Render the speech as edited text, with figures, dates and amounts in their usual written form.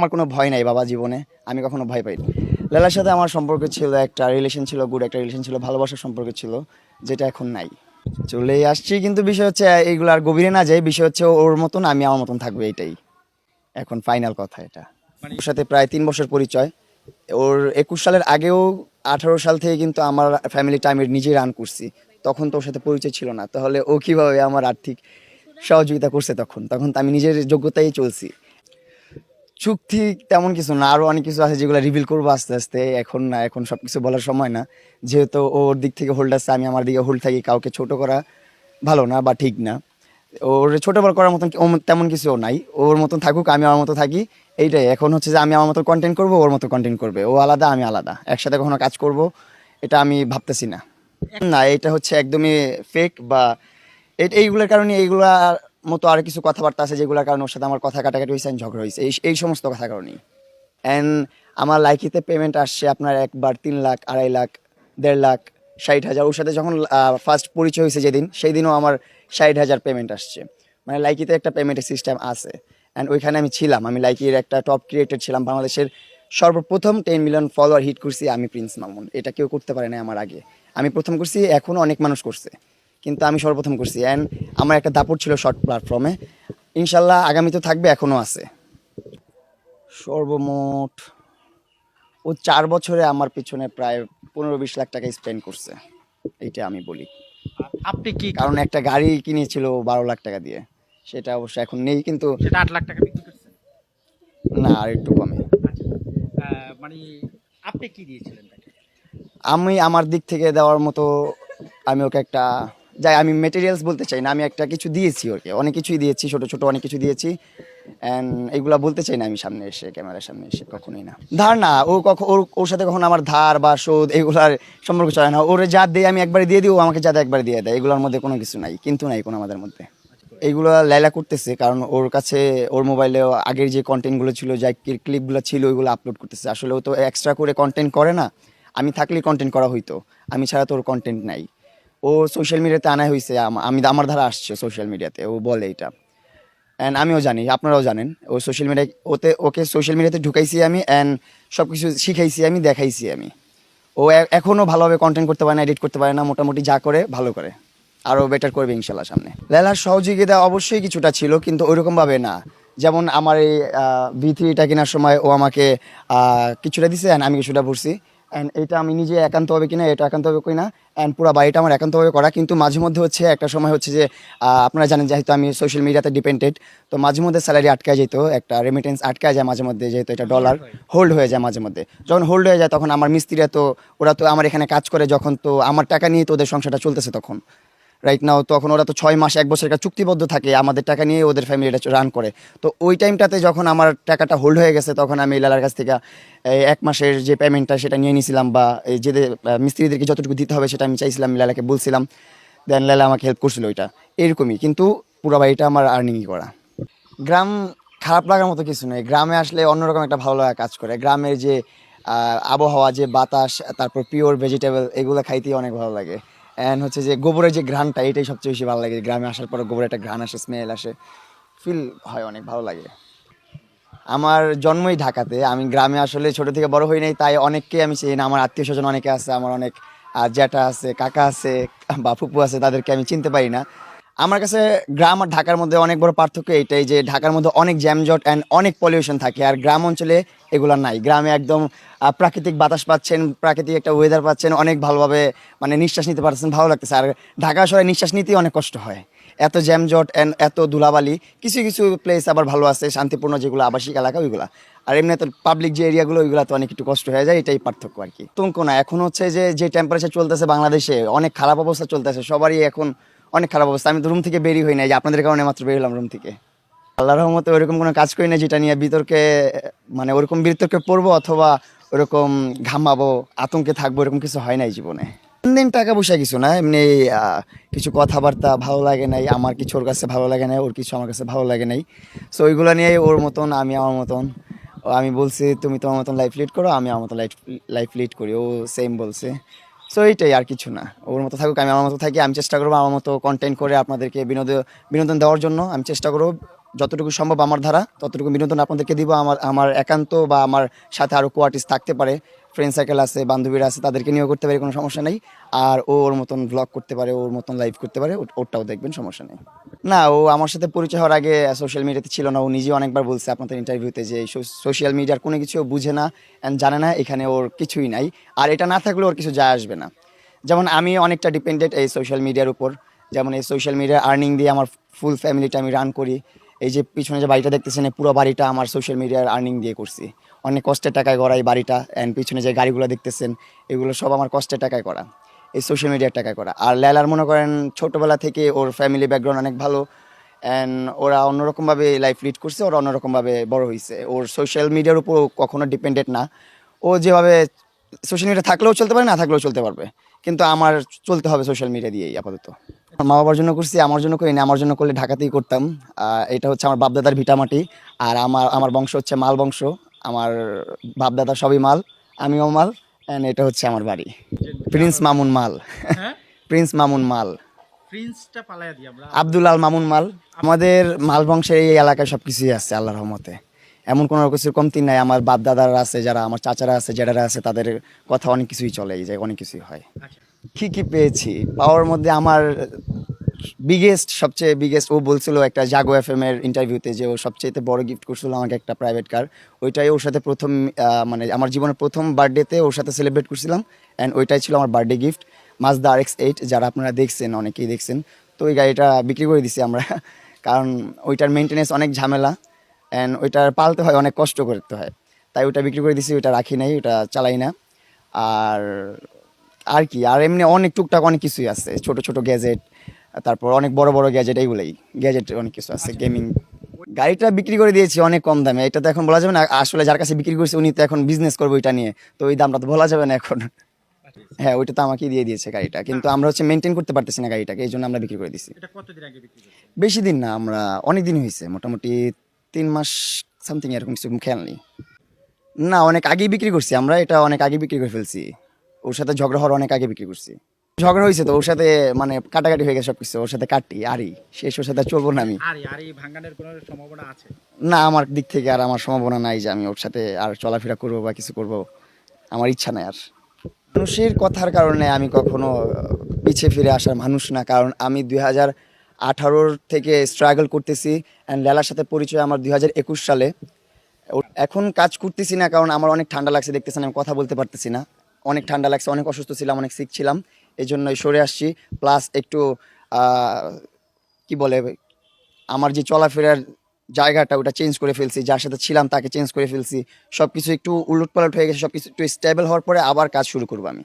আমার কোনো ভয় নাই বাবা জীবনে, আমি কখনো ভয় পাইনি। লালার সাথে আমার সম্পর্ক ছিল, একটা রিলেশন ছিল, গুড একটা রিলেশন ছিল, ভালোবাসার সম্পর্ক ছিল, যেটা এখন নাই। চলেই আসছি, কিন্তু বিষয় হচ্ছে এইগুলো আর গভীরে না যায়। বিষয় হচ্ছে ওর মতন আমি আমার মতন থাকবো, এটাই এখন ফাইনাল কথা। এটা মানে ওর সাথে প্রায় 3 বছর পরিচয়। ওর 21 সালের আগেও 18 সাল থেকে কিন্তু আমার ফ্যামিলিটা আমি নিজেই রান করছি। তখন তো ওর সাথে পরিচয় ছিল না, তাহলে ও কিভাবে আমার আর্থিক সহযোগিতা করছে? তখন তখন তো আমি নিজের যোগ্যতায় চলছি। চুক্তি তেমন কিছু না, আরো অনেক কিছু আছে যেগুলো রিভিল করবো আস্তে আস্তে। এখন না, এখন সবকিছু বলার সময় না। যেহেতু ওর দিক থেকে হোল্ড আছে, আমি আমার দিকে হোল্ড থাকি। কাউকে ছোট করা ভালো না বা ঠিক না। ওর ছোট বড় করার মতন তেমন কিছুও নাই। ওর মতন থাকুক, আমি আমার মতো থাকি, এইটাই। এখন হচ্ছে যে আমি আমার মতো কন্টেন্ট করবো, ওর মতো কন্টেন্ট করবে। ও আলাদা, আমি আলাদা, একসাথে কখনো কাজ করব এটা আমি ভাবতেছি না। না, এটা হচ্ছে একদমই ফেক। বা এইগুলোর কারণে, এইগুলার মতো আর কিছু কথাবার্তা আছে যেগুলোর কারণে ওর সাথে আমার কথা কাটাকাটি হয়েছে, ঝগড়া হয়েছে, এই সমস্ত কথা কারণেই। অ্যান্ড আমার লাইকিতে পেমেন্ট আসছে আপনার একবার 3 লাখ, 2.5 লাখ, 1.5 লাখ, 60,000। ওর সাথে যখন ফার্স্ট পরিচয় হয়েছে যেদিন, সেই দিনও আমার 60,000 পেমেন্ট আসছে। মানে লাইকিতে একটা পেমেন্টের সিস্টেম আছে, অ্যান্ড ওইখানে আমি ছিলাম। আমি লাইকির একটা টপ ক্রিয়েটর ছিলাম। বাংলাদেশের সর্বপ্রথম 10 মিলিয়ন ফলোয়ার হিট করছি আমি, প্রিন্স মামুন। এটা কেউ করতে পারে না আমার আগে। আমি প্রথম করছি, এখনও অনেক মানুষ করছে, কিন্তু আমি সর্বপ্রথম করছি। অ্যান্ড আমার একটা দাপট ছিল শর্ট প্ল্যাটফর্মে, ইনশাল্লাহ আগামী তো থাকবে, এখনও আছে। সর্বমোট ও 4 বছরে আমার পিছনে প্রায় 15-20 লাখ টাকা স্পেন্ড করছে, এইটা আমি বলি। আপনি কি কারণ একটা গাড়ি কিনেছিল 12 লাখ টাকা দিয়ে, সেটা অবশ্য এখন নেই, কিন্তু সেটা 8 লাখ টাকা বিক্রি করছেন? না, আর একটু কমে। আচ্ছা, মানে আপনি কি দিয়েছিলেন তাকে? আমি আমার দিক থেকে দেওয়ার মতো, আমি ওকে একটা, যাই, আমি মেটেরিয়ালস বলতে চাই না, আমি একটা কিছু দিয়েছি ওকে, অনেক কিছুই দিয়েছি, ছোট ছোট অনেক কিছু দিয়েছি। অ্যান্ড এইগুলা বলতে চাই না আমি সামনে এসে, ক্যামেরার সামনে এসে, কখনোই না। ধার না, ও কখন ওর সাথে কখন আমার ধার বা শোধ এগুলার সম্পর্ক চলে না। ওরে যা দেয় আমি একবারে দিয়ে দিই, ও আমাকে যা দেয় একবারে দিয়ে দেয়। এগুলোর মধ্যে কোনো কিছু নাই, কিন্তু নাই কোনো আমাদের মধ্যে। এইগুলো লাইলা করতেছে কারণ ওর কাছে, ওর মোবাইলে আগের যে কন্টেন্টগুলো ছিল, যা ক্লিপগুলো ছিল, ওইগুলো আপলোড করতেছে। আসলে ও তো এক্সট্রা করে কন্টেন্ট করে না। আমি থাকলেই কন্টেন্ট করা হইতো, আমি ছাড়া তো ওর কন্টেন্ট নাই। ও সোশ্যাল মিডিয়াতে আনা হয়েছে, আমি আমার ধারা আসছে সোশ্যাল মিডিয়াতে, ও বলে এটা। অ্যান্ড আমিও জানি, আপনারাও জানেন, ও সোশ্যাল মিডিয়ায়, ওকে সোশ্যাল মিডিয়াতে ঢুকাইছি আমি, অ্যান্ড সব কিছু শিখাইছি আমি, দেখাইছি আমি। ও এখনও ভালোভাবে কন্টেন্ট করতে পারে না, এডিট করতে পারে না, মোটামুটি যা করে ভালো করে। আরও বেটার করবে ইনশাল্লাহ সামনে। লেলার সহযোগিতা অবশ্যই কিছুটা ছিল, কিন্তু ওইরকমভাবে না। যেমন আমার এই V3টা কেনার সময় ও আমাকে কিছুটা দিছে, অ্যান্ড আমি কিছুটা ভরছি। অ্যান্ড এটা আমি নিজে একান্তভাবে কিনা, এটা একান্তভাবে করি না। অ্যান্ড পুরো বাড়িটা আমার একান্তভাবে করা। কিন্তু মাঝে মধ্যে হচ্ছে, একটা সময় হচ্ছে যে আপনারা জানেন, যেহেতু আমি সোশ্যাল মিডিয়াতে ডিপেন্ডেড, তো মাঝে মধ্যে স্যালারি আটকায় যেত, একটা রেমিটেন্স আটকায় যায় মাঝে মধ্যে, যেহেতু এটা ডলার হোল্ড হয়ে যায় মাঝে মধ্যে। যখন হোল্ড হয়ে যায় তখন আমার মিস্ত্রিরা তো, ওরা তো আমার এখানে কাজ করে যখন, তো আমার টাকা নিয়ে তো ওদের সংসারটা চলতেছে তখন, রাইট নাও। তখন ওরা তো 6 মাস 1 বছর একটা চুক্তিবদ্ধ থাকে, আমাদের টাকা নিয়ে ওদের ফ্যামিলিটা রান করে। তো ওই টাইমটাতে যখন আমার টাকাটা হোল্ড হয়ে গেছে, তখন আমি লালার কাছ থেকে এই 1 মাসের যে পেমেন্টটা সেটা নিয়ে নিয়েছিলাম, বা এই যে মিস্ত্রিদেরকে যতটুকু দিতে হবে সেটা আমি চাইছিলাম, লালাকে বলছিলাম। দেন লালা আমাকে হেল্প করছিল ওইটা, এরকমই। কিন্তু পুরো বাড়িটা আমার আর্নিংই করা। গ্রাম খারাপ লাগার মতো কিছু নেই। গ্রামে আসলে অন্যরকম একটা ভালো লাগা কাজ করে। গ্রামের যে আবহাওয়া, যে বাতাস, তারপর পিওর ভেজিটেবল, এগুলো খাইতেই অনেক ভালো লাগে। অ্যান্ড হচ্ছে যে গোবরের যে ঘ্রাণটা, এটাই সবচেয়ে বেশি ভালো লাগে। গ্রামে আসার পরে গোবরের একটা ঘ্রাণ আসে, স্মেল আসে, ফিল হয়, অনেক ভালো লাগে। আমার জন্মই ঢাকাতে, আমি গ্রামে আসলে ছোট থেকে বড় হই নাই, তাই অনেককে আমি চিনি না। আমার আত্মীয় স্বজন অনেকে আছে, আমার অনেক জ্যাঠা আছে, কাকা আছে, বা ফুপু আছে, তাদেরকে আমি চিনতে পারি না। আমার কাছে গ্রাম আর ঢাকার মধ্যে অনেক বড় পার্থক্য এইটাই, যে ঢাকার মধ্যে অনেক জ্যামজট অ্যান্ড অনেক পলিউশন থাকে, আর গ্রাম অঞ্চলে এগুলো নাই। গ্রামে একদম প্রাকৃতিক বাতাস পাচ্ছেন, প্রাকৃতিক একটা ওয়েদার পাচ্ছেন, অনেক ভালোভাবে মানে নিঃশ্বাস নিতে পারছেন, ভালো লাগতেছে। আর ঢাকা শহরে নিঃশ্বাস নিতেই অনেক কষ্ট হয়, এত জ্যামজট অ্যান্ড এত ধুলাবালি। কিছু কিছু প্লেস আবার ভালো আছে, শান্তিপূর্ণ, যেগুলো আবাসিক এলাকা ওইগুলা। আর এমনি তো পাবলিক যে এরিয়াগুলো, ওইগুলো তো অনেক একটু কষ্ট হয়ে যায়, এটাই পার্থক্য আর কি। আতঙ্ক না, এখন হচ্ছে যে টেম্পারেচার চলতেছে বাংলাদেশে, অনেক খারাপ অবস্থা চলতেছে সবারই এখন, অনেক খারাপ অবস্থা। আমি তো রুম থেকে বেরিয়ে হই নাই, যে আপনাদের কারণে মাত্র বের হলাম রুম থেকে। আল্লাহর রহমতে ওইরকম কোনো কাজ করি না যেটা নিয়ে বিতর্কে, মানে ওরকম বিতর্কে পড়বো অথবা ওরকম ঘামাবো, আতঙ্কে থাকবো, এরকম কিছু হয় নাই জীবনে। দিন টাকা পয়সা কিছু না, এমনি কিছু কথাবার্তা ভালো লাগে নাই আমার, কিছু ওর কাছে ভালো লাগে নাই, ওর কিছু আমার কাছে ভালো লাগে নাই। সো ওইগুলো নিয়ে ওর মতন আমি আমার মতন। আমি বলছি তুমি তোমার মতন লাইফ লিড করো, আমি আমার মতন লাইফ লিড করি, ও সেম বলছে। সো এইটাই, আর কিছু না। ওর মতো থাকুক, আমি আমার মতো থাকি। আমি চেষ্টা করবো আমার মতো কন্টেন্ট করে আপনাদেরকে বিনোদন দেওয়ার জন্য। আমি চেষ্টা করবো যতটুকু সম্ভব আমার ধারা ততটুকু বিনোদন আপনাদেরকে দিব। আমার আমার একান্ত বা আমার সাথে আরও কোয়ার্টিস্ট থাকতে পারে, ফ্রেন্ড সার্কেল আছে, বান্ধবীরা আছে, তাদেরকে নিয়েও করতে পারে, কোনো সমস্যা নেই। আর ও ওর মতন ব্লগ করতে পারে, ওর মতন লাইভ করতে পারে, ওরটাও দেখবেন, সমস্যা নেই। না, ও আমার সাথে পরিচয় হওয়ার আগে সোশ্যাল মিডিয়াতে ছিল না। ও নিজেও অনেকবার বলছে আপনাদের ইন্টারভিউতে যে সোশ্যাল মিডিয়ার কোনো কিছু ও বুঝে না অ্যান্ড জানে না, এখানে ওর কিছুই নাই। আর এটা না থাকলে ওর কিছু যায় আসবে না। যেমন আমি অনেকটা ডিপেন্ডেন্ট এই সোশ্যাল মিডিয়ার উপর। যেমন এই সোশ্যাল মিডিয়ার আর্নিং দিয়ে আমার ফুল ফ্যামিলিটা আমি রান করি। এই যে পিছনে যে বাড়িটা দেখতেছেন, এই পুরো বাড়িটা আমার সোশ্যাল মিডিয়ার আর্নিং দিয়ে করছি। অনেক কষ্টের টাকায় করা এই বাড়িটা, অ্যান্ড পিছনে যে গাড়িগুলো দেখতেছেন এগুলো সব আমার কষ্টের টাকায় করা, এই সোশ্যাল মিডিয়ার টাকায় করা। আর লেলার মনে করেন ছোটোবেলা থেকে ওর ফ্যামিলি ব্যাকগ্রাউন্ড অনেক ভালো, অ্যান্ড ওরা অন্যরকমভাবে লাইফ লিড করছে, ওরা অন্যরকমভাবে বড় হয়েছে। ওর সোশ্যাল মিডিয়ার উপর কখনো ডিপেন্ডেন্ট না। ও যেভাবে সোশ্যাল মিডিয়া থাকলেও চলতে পারে, না থাকলেও চলতে পারবে, কিন্তু আমার চলতে হবে সোশ্যাল মিডিয়া দিয়েই আপাতত। আমার মা বাবার জন্য করছি, আমার জন্য করি না। আমার জন্য করলে ঢাকাতেই করতাম। এটা হচ্ছে আমার বাপদাদার ভিটামাটি। আর আমার আমার বংশ হচ্ছে মাল বংশ। আমার বাপদাদা সবই মাল, আমিও মাল, অ্যান্ড এটা হচ্ছে আমার বাড়ি। প্রিন্স মামুন মাল। হ্যাঁ, প্রিন্স মামুন মাল, প্রিন্সটা পালায়া দিই আমরা। আব্দুল আল মামুন মাল। আমাদের মাল বংশের এই এলাকায় সব কিছুই আছে আল্লাহর রহমতে, এমন কোনো কিছুর কমতি নাই। আমার বাপ দাদারা আছে, যারা আমার চাচারা আছে, জেঠারা আছে, তাদের কথা অনেক কিছুই চলে, এই যে অনেক কিছুই হয়। আচ্ছা, কি পেয়েছি পাওয়ার মধ্যে আমার সবচেয়ে বিগেস্ট, ও বলছিল একটা জাগো এফএম এর ইন্টারভিউতে যে ও সবচেয়ে বড় গিফট করছিল আমাকে একটা প্রাইভেট কার। ওইটাই ওর সাথে প্রথম মানে আমার জীবনের প্রথম বার্থডেতে ওর সাথে সেলিব্রেট করছিলাম, অ্যান্ড ওইটাই ছিল আমার বার্থডে গিফট। মাজদা RX-8, যারা আপনারা দেখছেন, অনেকেই দেখছেন। তো ওই গাড়িটা বিক্রি করে দিছি আমরা, কারণ ওইটার মেনটেনেন্স অনেক ঝামেলা, অ্যান্ড ওইটার পালতে হয়, অনেক কষ্ট করতে হয়। তাই ওইটা বিক্রি করে দিছি, ওইটা রাখি নাই, ওটা চালাই না। আর আর কি, আর এমনি অনেক টুকটাক অনেক কিছুই আছে, ছোট ছোট গ্যাজেট, তারপর অনেক বড় বড় গ্যাজেট, এইগুলাই গ্যাজেট অনেক কিছু আছে, গেমিং। গাড়িটা বিক্রি করে দিয়েছি অনেক কম দামে। এটা তো এখন বলা যাবে না, আসলে যার কাছে বিক্রি করছে উনি তো এখন বিজনেস করবে ওইটা নিয়ে, তো ওই দামটা তো বলা যাবে না এখন। হ্যাঁ, ওইটা তো আমাকেই দিয়ে দিয়েছে গাড়িটা, কিন্তু আমরা হচ্ছে মেনটেন করতে পারতেছি না গাড়িটাকে, এই জন্য আমরা বিক্রি করে দিছি। এটা কতদিন আগে বিক্রি করছেন? বেশি দিন না, আমরা অনেক দিন হয়েছে, মোটামুটি 3 মাস সামথিং, এরকম কিছু খেয়াল নেই। না, অনেক আগেই বিক্রি করছি আমরা, এটা অনেক আগে বিক্রি করে ফেলছি। ওর সাথে ঝগড়া হওয়ার অনেক আগে বিক্রি করছি। ঝগড়া হয়েছে তো ওর সাথে, মানে কাটাকাটি হয়ে গেছে সবকিছু, ওর সাথে কাটি আরই শেষ, ওর সাথে আর চলবো না আমি। আর এই ভাঙানোর কোনো সম্ভাবনা আছে? না, আমার দিক থেকে আর আমার সম্ভাবনা নাই যে আমি ওর সাথে আর চলাফেরা করবো বা কিছু করব, আমার ইচ্ছা নাই আর। মানুষের কথার কারণে আমি কখনো পিছিয়ে ফিরে আসার মানুষ না, কারণ আমি 2018 থেকে স্ট্রাগল করতেছি, অ্যান্ড লেলার সাথে পরিচয় আমার 2021 সালে। এখন কাজ করতেছি না, কারণ আমার অনেক ঠান্ডা লাগছে, দেখতেছেন আমি কথা বলতে পারতেছি না, অনেক ঠান্ডা লাগছে, অনেক অসুস্থ ছিলাম, অনেক সিক ছিলাম, এই জন্যই সরে আসছি। প্লাস একটু কি বলে, আমার যে চলাফেরার জায়গাটা ওটা চেঞ্জ করে ফেলছি, যার সাথে ছিলাম তাকে চেঞ্জ করে ফেলছি, সব কিছু একটু উলটপালট হয়ে গেছে, সব কিছু একটু স্টেবল হওয়ার পরে আবার কাজ শুরু করবো আমি।